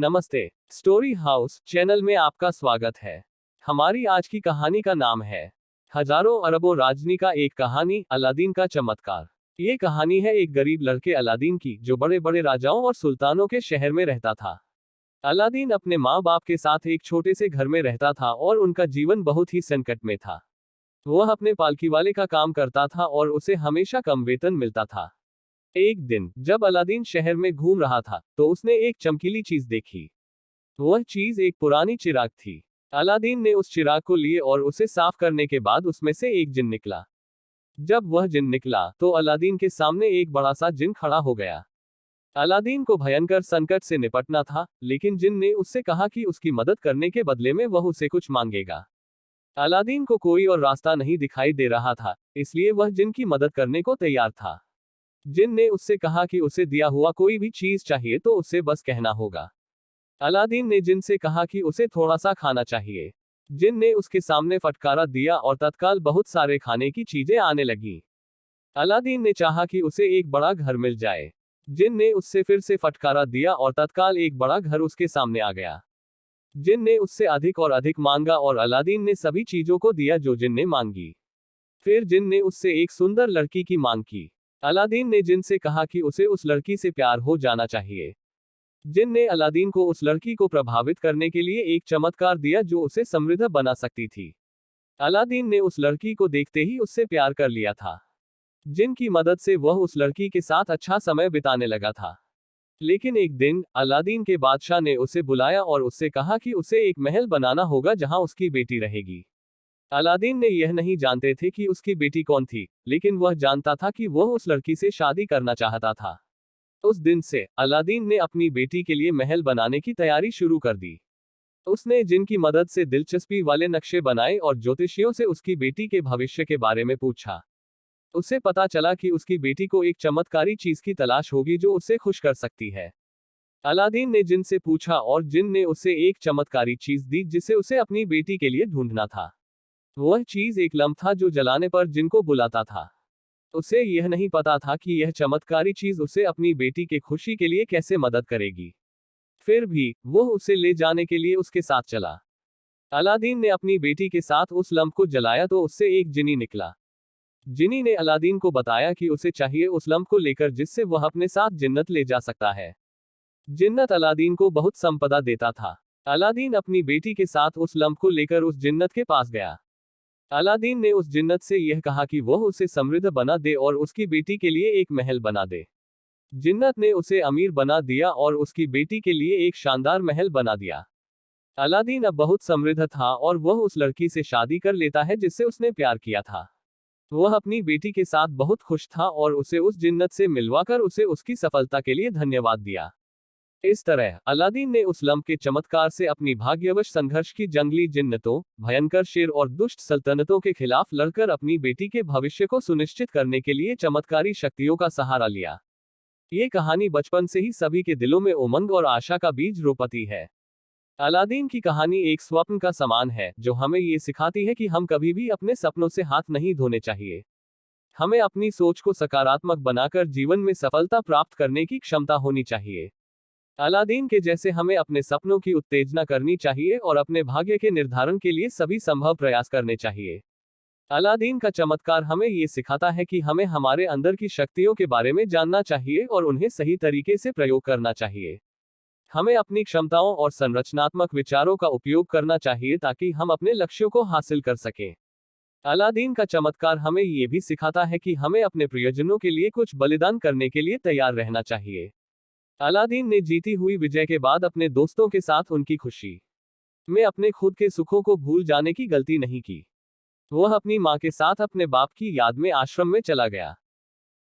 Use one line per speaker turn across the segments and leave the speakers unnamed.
नमस्ते। Story house channel में आपका स्वागत है। हमारी आज की कहानी का नाम है हजारों अरबों राजनी का एक कहानी, अलादीन का चमत्कार। ये कहानी है एक गरीब लड़के अलादीन की, जो बड़े बड़े राजाओं और सुल्तानों के शहर में रहता था। अलादीन अपने माँ बाप के साथ एक छोटे से घर में रहता था और उनका जीवन बहुत ही संकट में था। वह अपने पालकी वाले का काम करता था और उसे हमेशा कम वेतन मिलता था। एक दिन जब अलादीन शहर में घूम रहा था तो उसने एक चमकीली चीज देखी। वह चीज एक पुरानी चिराग थी। अलादीन ने उस चिराग को लिए और उसे साफ करने के बाद उसमें से एक जिन निकला। जब वह जिन निकला तो अलादीन के सामने एक बड़ा सा जिन खड़ा हो गया। अलादीन को भयंकर संकट से निपटना था, लेकिन जिन ने उससे कहा कि उसकी मदद करने के बदले में वह उसे कुछ मांगेगा। अलादीन को कोई और रास्ता नहीं दिखाई दे रहा था, इसलिए वह जिन की मदद करने को तैयार था। जिन ने उससे कहा कि उसे दिया हुआ कोई भी चीज चाहिए तो उसे बस कहना होगा। अलादीन ने जिन से कहा कि उसे थोड़ा सा खाना चाहिए। जिन ने उसके सामने फटकारा दिया और तत्काल बहुत सारे खाने की चीजें आने लगी। अलादीन ने चाहा कि उसे एक बड़ा घर मिल जाए। जिन ने उससे फिर से फटकारा दिया और तत्काल एक बड़ा घर उसके सामने आ गया। जिन ने उससे अधिक और अधिक मांगा और अलादीन ने सभी चीजों को दिया जो जिन ने मांगी। फिर जिन ने उससे एक सुंदर लड़की की मांग की। अलादीन ने जिन से कहा कि उसे उस लड़की से प्यार हो जाना चाहिए। जिन ने अलादीन को उस लड़की को प्रभावित करने के लिए एक चमत्कार दिया जो उसे समृद्ध बना सकती थी। अलादीन ने उस लड़की को देखते ही उससे प्यार कर लिया था। जिन की मदद से वह उस लड़की के साथ अच्छा समय बिताने लगा था। लेकिन एक दिन अलादीन के बादशाह ने उसे बुलाया और उससे कहा कि उसे एक महल बनाना होगा जहां उसकी बेटी रहेगी। अलादीन ने यह नहीं जानते थे कि उसकी बेटी कौन थी, लेकिन वह जानता था कि वह उस लड़की से शादी करना चाहता था। उस दिन से अलादीन ने अपनी बेटी के लिए महल बनाने की तैयारी शुरू कर दी। उसने जिन की मदद से दिलचस्पी वाले नक्शे बनाए और ज्योतिषियों से उसकी बेटी के भविष्य के बारे में पूछा। उसे पता चला कि उसकी बेटी को एक चमत्कारी चीज की तलाश होगी जो उसे खुश कर सकती है। अलादीन ने जिन से पूछा और जिन ने उसे एक चमत्कारी चीज दी जिसे उसे अपनी बेटी के लिए ढूंढना था। वह चीज एक लम्प था जो जलाने पर जिन को बुलाता था। उसे यह नहीं पता था कि यह चमत्कारी चीज उसे अपनी बेटी के खुशी के लिए कैसे मदद करेगी। फिर भी वह उसे ले जाने के लिए उसके साथ चला। अलादीन ने अपनी बेटी के साथ उस लम्प को जलाया तो उससे एक जिनी निकला। जिनी ने अलादीन को बताया कि उसे चाहिए उस लम्प को लेकर जिससे वह अपने साथ जिन्नत ले जा सकता है। जिन्नत अलादीन को बहुत संपदा देता था। अलादीन अपनी बेटी के साथ उस लम्प को लेकर उस जिन्नत के पास गया। अलादीन ने उस जिन्नत से यह कहा कि वह उसे समृद्ध बना दे और उसकी बेटी के लिए एक महल बना दे। जिन्नत ने उसे अमीर बना दिया और उसकी बेटी के लिए एक शानदार महल बना दिया। अलादीन अब बहुत समृद्ध था और वह उस लड़की से शादी कर लेता है जिससे उसने प्यार किया था। वह अपनी बेटी के साथ बहुत खुश था और उसे उस जिन्नत से मिलवाकर उसे उसकी सफलता के लिए धन्यवाद दिया। इस तरह अलादीन ने उस लम्प के चमत्कार से अपनी भाग्यवश संघर्ष की जंगली जिन्नतों, भयंकर शेर और दुष्ट सल्तनतों के खिलाफ लड़कर अपनी बेटी के भविष्य को सुनिश्चित करने के लिए चमत्कारी शक्तियों का सहारा लिया। ये कहानी बचपन से ही सभी के दिलों में उमंग और आशा का बीज रोपती है। अलादीन की कहानी एक स्वप्न का समान है जो हमें ये सिखाती है कि हम कभी भी अपने सपनों से हाथ नहीं धोने चाहिए। हमें अपनी सोच को सकारात्मक बनाकर जीवन में सफलता प्राप्त करने की क्षमता होनी चाहिए। अलादीन के जैसे हमें अपने सपनों की उत्तेजना करनी चाहिए और अपने भाग्य के निर्धारण के लिए सभी संभव प्रयास करने चाहिए। अलादीन का चमत्कार हमें ये सिखाता है कि हमें हमारे अंदर की शक्तियों के बारे में जानना चाहिए और उन्हें सही तरीके से प्रयोग करना चाहिए। हमें अपनी क्षमताओं और संरचनात्मक विचारों का उपयोग करना चाहिए ताकि हम अपने लक्ष्यों को हासिल कर सकें। अलादीन का चमत्कार हमें ये भी सिखाता है कि हमें अपने प्रियजनों के लिए कुछ बलिदान करने के लिए तैयार रहना चाहिए। अलादीन ने जीती हुई विजय के बाद अपने दोस्तों के साथ उनकी खुशी में अपने खुद के सुखों को भूल जाने की गलती नहीं की। वह अपनी मां के साथ अपने बाप की याद में आश्रम में चला गया।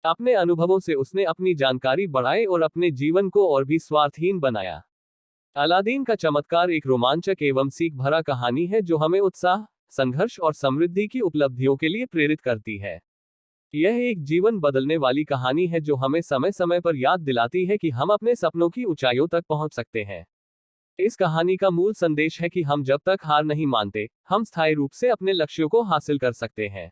अपने अनुभवों से उसने अपनी जानकारी बढ़ाई और अपने जीवन को और भी स्वार्थहीन बनाया। अलादीन का चमत्कार एक रोमांचक एवं सीख भरा कहानी है जो हमें उत्साह, संघर्ष और समृद्धि की उपलब्धियों के लिए प्रेरित करती है। यह एक जीवन बदलने वाली कहानी है जो हमें समय समय पर याद दिलाती है कि हम अपने सपनों की ऊंचाइयों तक पहुंच सकते हैं। इस कहानी का मूल संदेश है कि हम जब तक हार नहीं मानते, हम स्थायी रूप से अपने लक्ष्यों को हासिल कर सकते हैं।